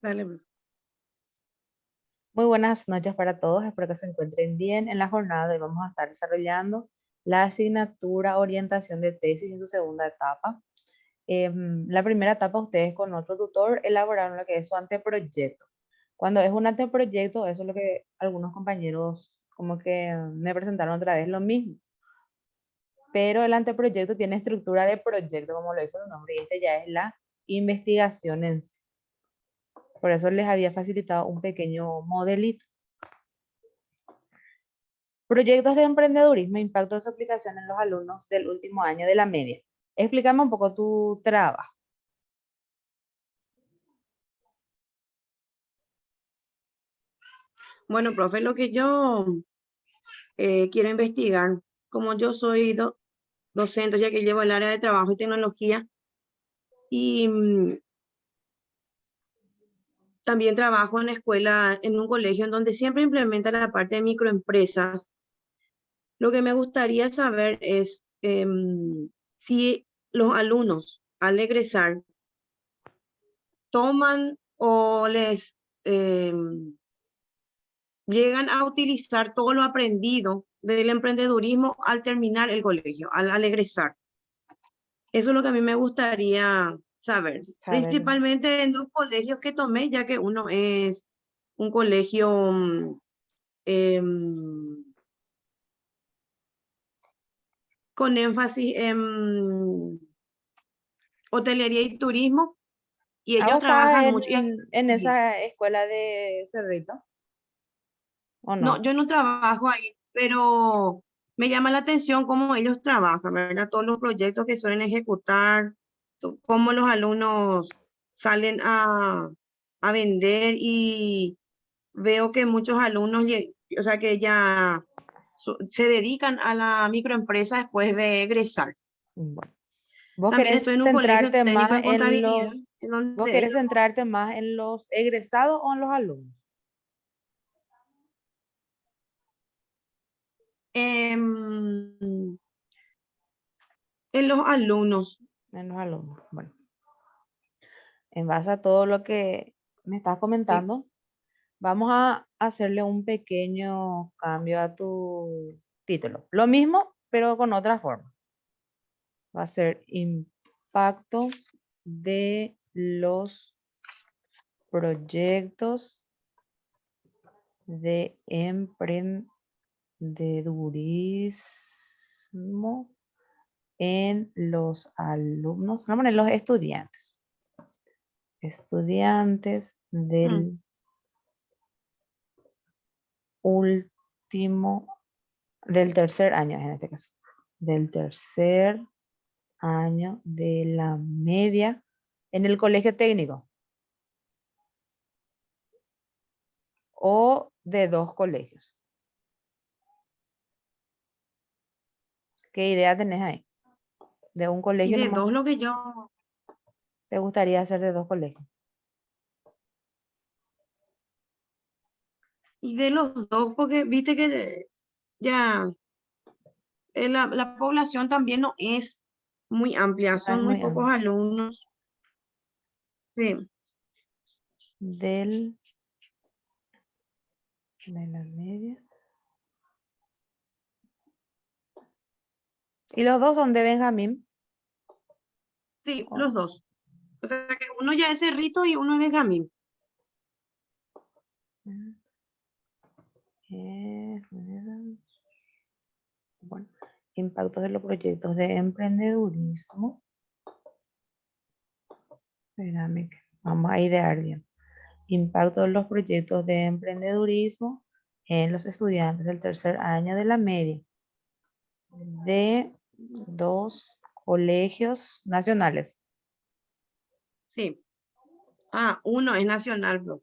Dale, bro. Muy buenas noches para todos, espero que se encuentren bien. En la jornada de hoy vamos a estar desarrollando la asignatura Orientación de Tesis en su segunda etapa. La primera etapa ustedes con otro tutor elaboraron lo que es su anteproyecto. Cuando es un anteproyecto, eso es lo que algunos compañeros como que me presentaron otra vez lo mismo. Pero el anteproyecto tiene estructura de proyecto, como lo dice su nombre, y este ya es la investigación en sí. Por eso les había facilitado un pequeño modelito. Proyectos de emprendedurismo, impacto de su aplicación en los alumnos del último año de la media. Explícame un poco tu trabajo. Bueno, profe, lo que yo quiero investigar, como yo soy docente, ya que llevo el área de trabajo y tecnología, y también trabajo en la escuela, en un colegio en donde siempre implementa la parte de microempresas. Lo que me gustaría saber es si los alumnos al egresar toman o les llegan a utilizar todo lo aprendido del emprendedurismo al terminar el colegio, al egresar. Eso es lo que a mí me gustaría saber, Saber. principalmente en los colegios que tomé, ya que uno es un colegio con énfasis en hotelería y turismo, y ¿Ah, ellos vos estás trabajan mucho. en esa escuela de Cerrito? ¿O No, no? yo no trabajo ahí, pero me llama la atención cómo ellos trabajan, ¿verdad? Todos los proyectos que suelen ejecutar, cómo los alumnos salen a vender, y veo que muchos alumnos, o sea, que ya se dedican a la microempresa después de egresar. Bueno. ¿Vos También querés estoy en un colegio centrarte técnico más en contabilidad, en vos donde querés ellos, centrarte más en los egresados o en los alumnos? em, en los alumnos. En los alumnos. Bueno, en base a todo lo que me estás Sí. comentando, vamos a hacerle un pequeño cambio a tu título. Lo mismo, pero con otra forma. Va a ser impacto de los proyectos de emprendedurismo en los alumnos, no, en los estudiantes. Estudiantes Mm. del último, del tercer año en este caso, del tercer año de la media en el colegio técnico o de dos colegios. ¿Qué idea tenés ahí? ¿De un Y colegio de nomás? dos, lo que yo, ¿Te gustaría hacer de dos colegios? y de los dos, porque viste que ya la población también no es muy amplia, No es son muy muy pocos amplio. alumnos. Sí. Del, de la media. Y los dos son de Benjamín. Sí, Oh, los dos. O sea que uno ya es Cerrito y uno es Benjamín. eh, bueno, impactos de los proyectos de emprendedurismo. Espérame, vamos a idear bien. Impacto de los proyectos de emprendedurismo en los estudiantes del tercer año de la media de dos colegios nacionales. Sí. Ah, uno es nacional, bro.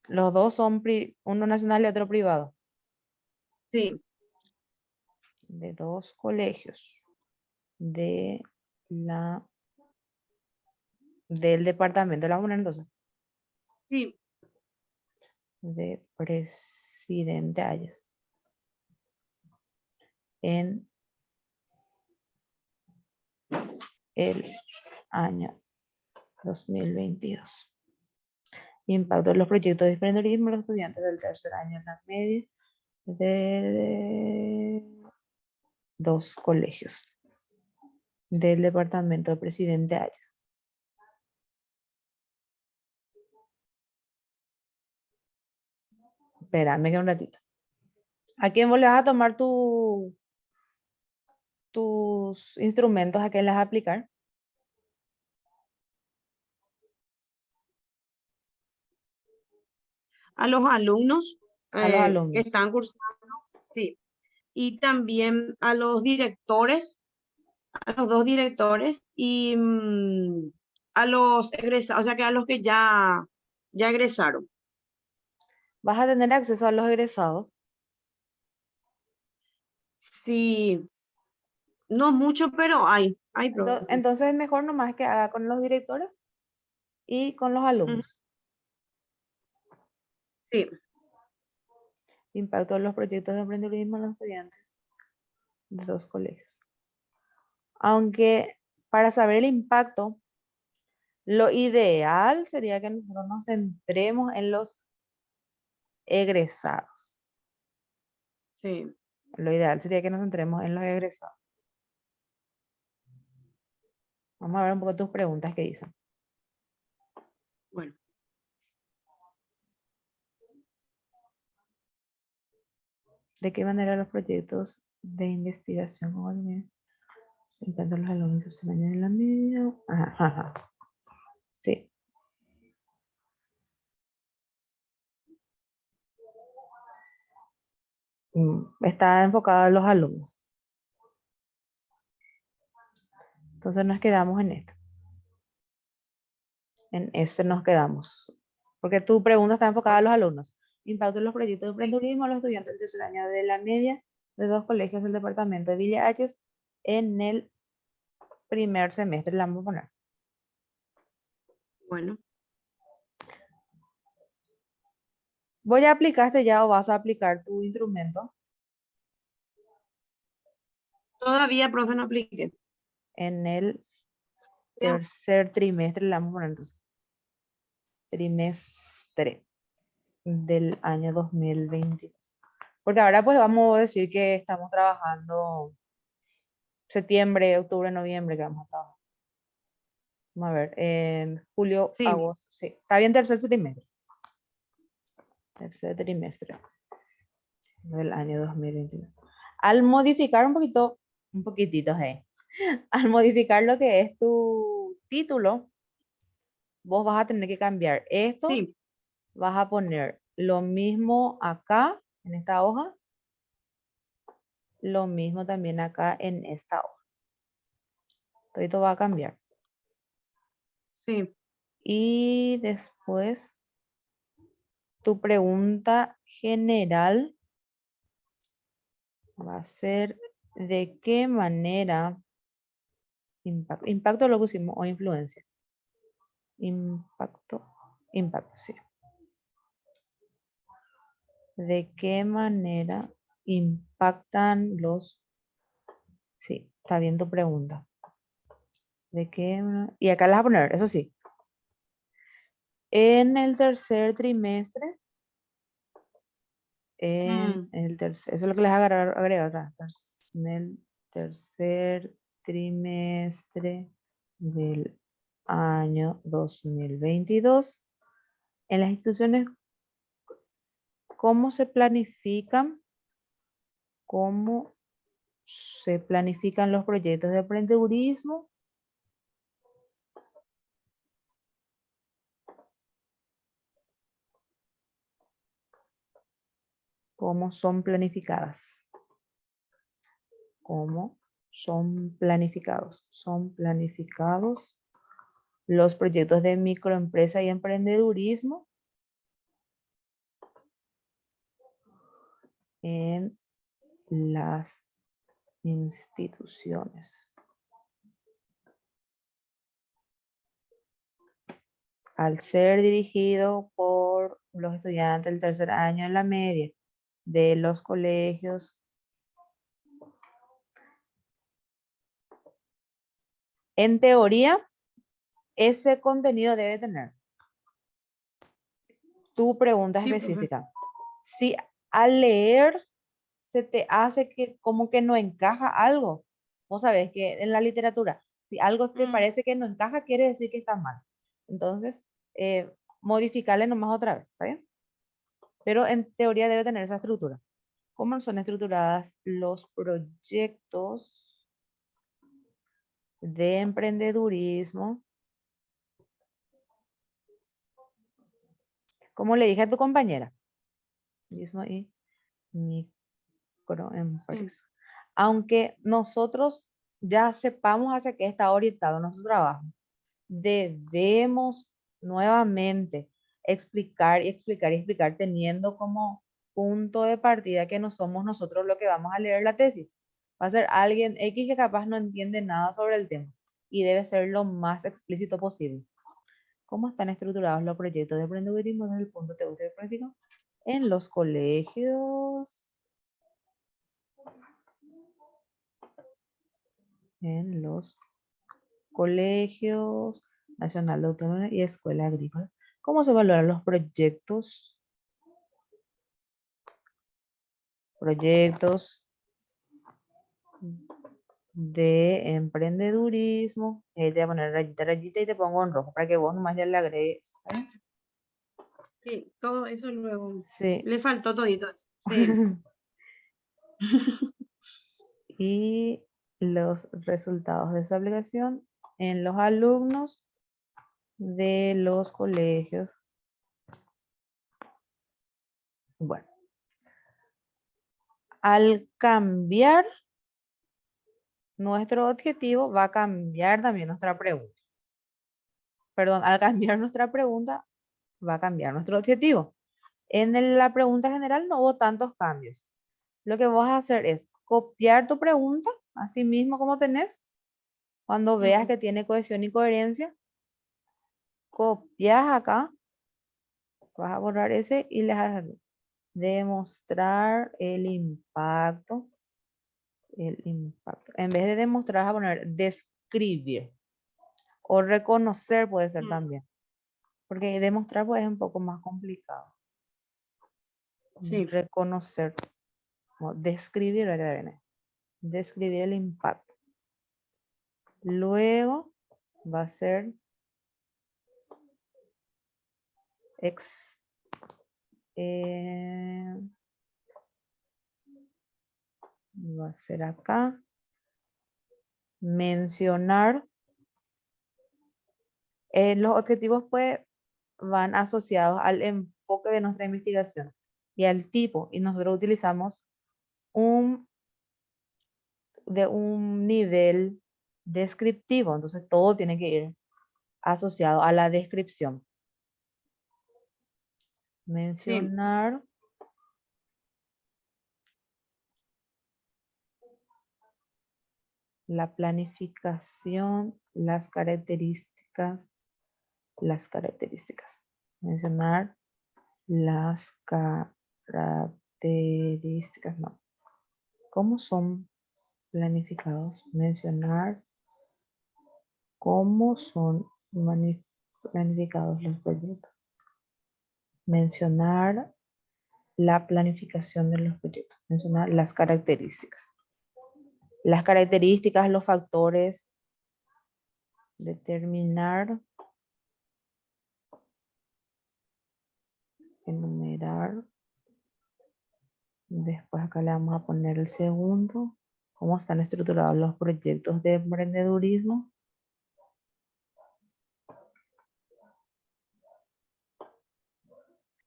Los dos son uno nacional y otro privado. Sí, De dos colegios de la, del departamento de la UNA, entonces, sí. de Presidente Hayes. En el año 2022. Impacto de los proyectos de emprendedurismo de los estudiantes del tercer año en la media de dos colegios del departamento de Presidente Ayes. Espérame que un ratito. ¿A quién vos le vas a tomar tus instrumentos? ¿A quién les vas a aplicar? A los alumnos A los que alumnos. están cursando, sí, y también a los directores, a los dos directores y a los egresados, o sea que a los que ya egresaron. Vas a tener acceso a los egresados. Sí, no mucho, pero hay, profe. Entonces es mejor nomás que haga con los directores y con los Ujú, alumnos. sí, Impacto de los proyectos de emprendedurismo en los estudiantes de dos colegios. Aunque para saber el impacto, lo ideal sería que nosotros nos centremos en los egresados. sí, Lo ideal sería que nos centremos en los egresados. Vamos a ver un poco tus preguntas que dicen. bueno. ¿De qué manera los proyectos de investigación se impactan los alumnos del tercer año de la media? Ajá, ajá. Sí. Está enfocado a los alumnos. Entonces nos quedamos en esto. En este nos quedamos. Porque tu pregunta está enfocada a los alumnos. Impacto en los proyectos de Sí, emprendedurismo a los estudiantes del tercer año de la media de dos colegios del departamento de Villa Ayes en el primer semestre. La vamos a poner. bueno. ¿Voy a aplicaste ya o vas a aplicar tu instrumento Todavía, profe, no apliqué. en el Ya, tercer trimestre? La vamos a poner entonces. Trimestre del año 2022. Porque ahora pues vamos a decir que estamos trabajando septiembre, octubre, noviembre que vamos a trabajar. Vamos a ver, en julio, sí, agosto, sí. Está bien tercer trimestre. Tercer trimestre del año 2021. Al modificar un poquitito, al modificar lo que es tu título, vos vas a tener que cambiar esto, sí, vas a poner lo mismo acá, en esta hoja, lo mismo también acá en esta hoja. Todo esto va a cambiar. sí. Y después, tu pregunta general va a ser de qué manera impacto lo pusimos o influencia. Impacto, sí. ¿De qué manera impactan los... Sí, está bien tu pregunta. ¿De qué? Y acá las vas a poner, eso sí. En el tercer trimestre, Mm, eso es lo que les agregar acá. En el tercer trimestre del año 2022, en las instituciones, ¿cómo se planifican? ¿Cómo se planifican los proyectos de emprendedurismo? ¿Cómo son planificadas? ¿Cómo son planificados? Son planificados los proyectos de microempresa y emprendedurismo en las instituciones. Al ser dirigido por los estudiantes del tercer año en la media de los colegios, en teoría, ese contenido debe tener tu pregunta Sí, profe. específica. Si al leer se te hace que como que no encaja algo, vos sabés que en la literatura, si algo te Mm, parece que no encaja, quiere decir que está mal. Entonces, modificarle nomás otra vez, ¿está bien? Pero en teoría debe tener esa estructura. ¿Cómo son estructuradas los proyectos de emprendedurismo? Como le dije a tu compañera, mismo y sí. microempresa. Aunque nosotros ya sepamos hacia qué está orientado nuestro trabajo, debemos nuevamente explicar y explicar y explicar teniendo como punto de partida que no somos nosotros lo que vamos a leer la tesis. Va a ser alguien X que capaz no entiende nada sobre el tema y debe ser lo más explícito posible. ¿Cómo están estructurados los proyectos de emprendedurismo desde el punto de vista práctico? En los colegios, en los colegios, Nacional de Autónoma y Escuela Agrícola. ¿Cómo se valoran los proyectos? Proyectos de emprendedurismo. Te voy a poner rayita, rayita y te pongo en rojo para que vos nomás ya le agregues. ¿Eh? Sí, todo eso luego. Sí. Le faltó todito eso. Sí. Y los resultados de su aplicación en los alumnos de los colegios. Bueno, al cambiar nuestro objetivo, va a cambiar también nuestra pregunta. Perdón, al cambiar nuestra pregunta, va a cambiar nuestro objetivo. La pregunta general no hubo tantos cambios. Lo que vas a hacer es copiar tu pregunta, así mismo como tenés. Cuando veas Mm, que tiene cohesión y coherencia, copias acá, vas a borrar ese y le vas a demostrar el impacto. El impacto. En vez de demostrar, vas a poner describir o reconocer puede ser mm, también. Porque demostrar pues es un poco más complicado. sí. Reconocer, o describir, ¿verdad? Describir el impacto. Luego va a ser eh, va a ser acá mencionar los objetivos pues van asociados al enfoque de nuestra investigación y al tipo, y nosotros utilizamos un nivel descriptivo, entonces todo tiene que ir asociado a la descripción. Sí. Mencionar la planificación, las características. Mencionar las características, no. ¿Cómo son planificados? Mencionar cómo son planificados los proyectos. Mencionar la planificación de los proyectos. Mencionar las características. Las características, los factores, determinar, enumerar. Después acá le vamos a poner el segundo. ¿Cómo están estructurados los proyectos de emprendedurismo?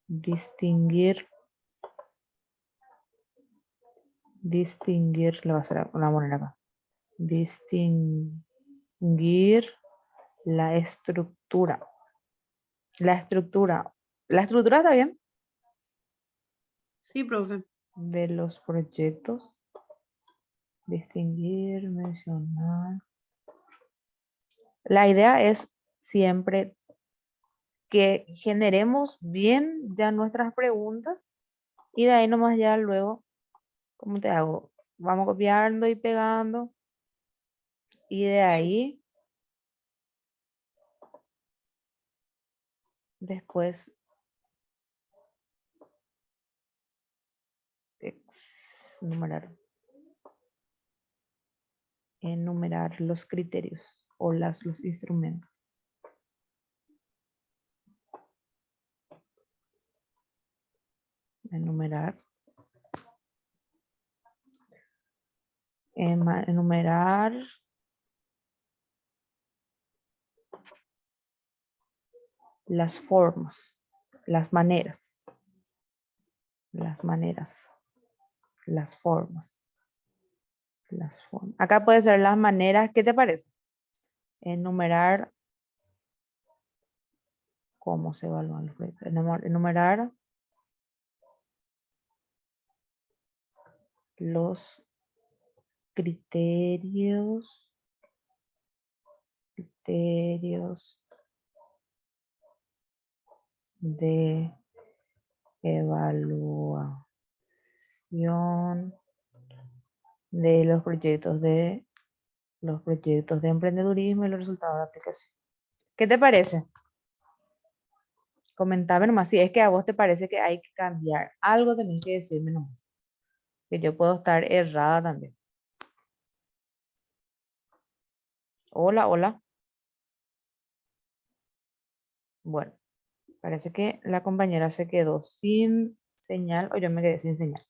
Distinguir, le va a hacer una moneda acá. Distinguir la estructura. La estructura está bien Sí, profe. de los proyectos. Distinguir, mencionar. La idea es siempre que generemos bien ya nuestras preguntas y de ahí nomás ya luego, ¿cómo te hago? Vamos copiando y pegando y de ahí después Enumerar los criterios o los instrumentos. Enumerar. Enumerar las formas, las maneras, las formas. Acá puede ser las maneras, ¿qué te parece? Enumerar cómo se evalúan los proyectos. Enumerar los criterios de evaluación de los proyectos de emprendedurismo y los resultados de aplicación. ¿Qué te parece? Comentame nomás si es que a vos te parece que hay que cambiar. Algo tenés que decirme nomás. Que yo puedo estar errada también. Hola, hola. Bueno, parece que la compañera se quedó sin señal o yo me quedé sin señal.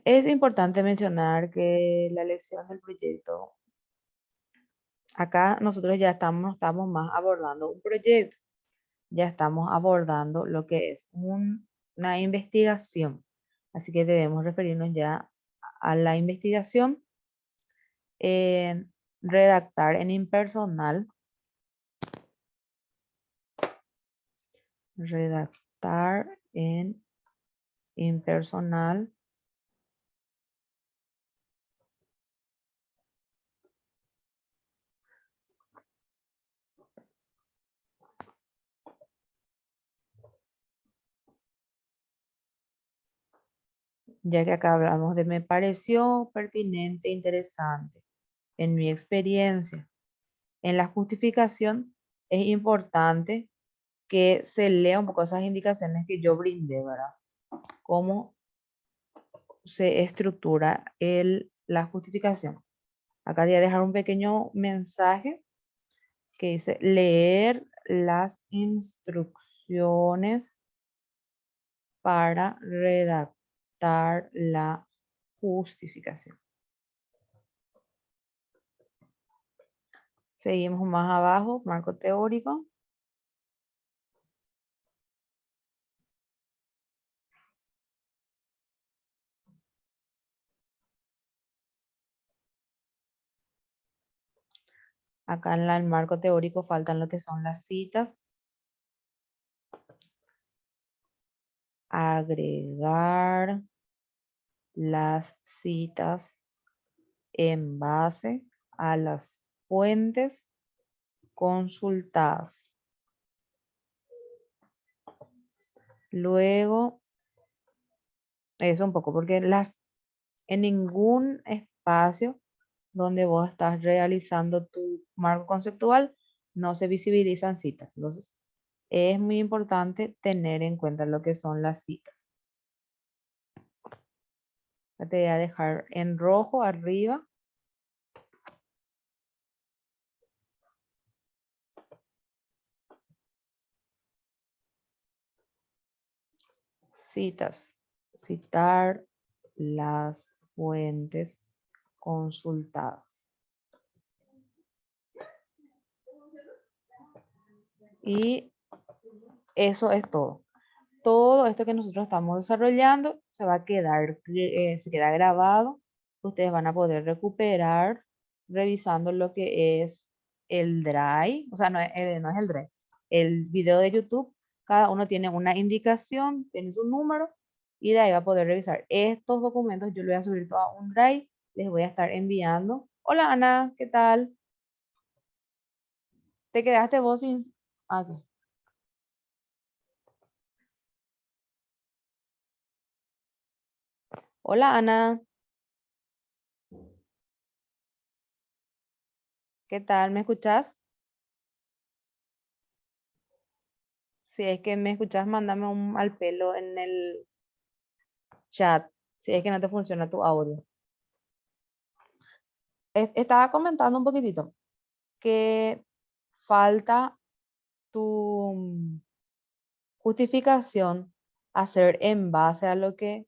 Es importante mencionar que la elección del proyecto, acá nosotros ya no estamos más abordando un proyecto, ya estamos abordando lo que es una investigación. Así que debemos referirnos ya a la investigación, redactar en impersonal, ya que acá hablamos de me pareció pertinente, interesante, en mi experiencia. En la justificación es importante que se lea un poco esas indicaciones que yo brindé, ¿verdad? Cómo se estructura la justificación. Acá voy a dejar un pequeño mensaje que dice leer las instrucciones para redactar la justificación. Seguimos más abajo, marco teórico. Acá en el marco teórico faltan lo que son las citas. Agregar las citas en base a las fuentes consultadas. Luego, eso un poco, porque en ningún espacio donde vos estás realizando tu marco conceptual no se visibilizan citas. Entonces, es muy importante tener en cuenta lo que son las citas. Te voy a dejar en rojo arriba. Citas. Citar las fuentes consultadas. Y eso es todo. Todo esto que nosotros estamos desarrollando se va a quedar, se queda grabado. Ustedes van a poder recuperar revisando lo que es el Drive. O sea, no es el Drive. El video de YouTube. Cada uno tiene una indicación, tiene su número y de ahí va a poder revisar. Estos documentos yo los voy a subir todo a un Drive. Les voy a estar enviando. Hola Ana, ¿qué tal? ¿Te quedaste vos sin...? Ah, ok. Hola Ana, ¿qué tal? ¿Me escuchás? Si es que me escuchás, mándame al pelo chat, si es que no te funciona tu audio. Estaba comentando un poquitito que falta tu justificación hacer en base a lo que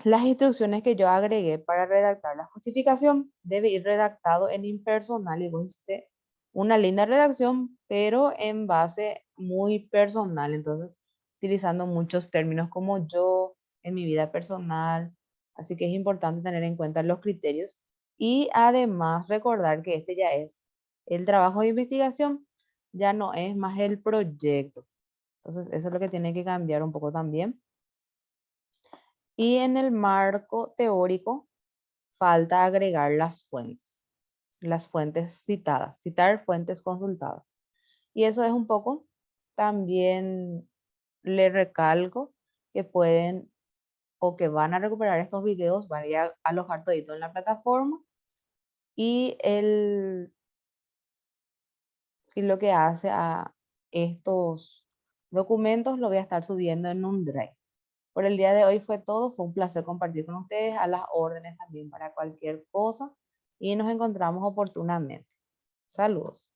las instrucciones que yo agregué para redactar la justificación. Debe ir redactado en impersonal y vos hiciste una linda redacción, pero en base muy personal. Entonces, utilizando muchos términos como yo, en mi vida personal. Así que es importante tener en cuenta los criterios y además recordar que este ya es el trabajo de investigación, ya no es más el proyecto. Entonces, eso es lo que tiene que cambiar un poco también. Y en el marco teórico falta agregar las fuentes citadas, citar fuentes consultadas. Y eso es un poco, también le recalco que pueden o que van a recuperar estos videos, van a ir a alojar todito en la plataforma y, y lo que hace a estos documentos lo voy a estar subiendo en un Drive. Por el día de hoy fue todo, fue un placer compartir con ustedes, a las órdenes también para cualquier cosa y nos encontramos oportunamente. Saludos.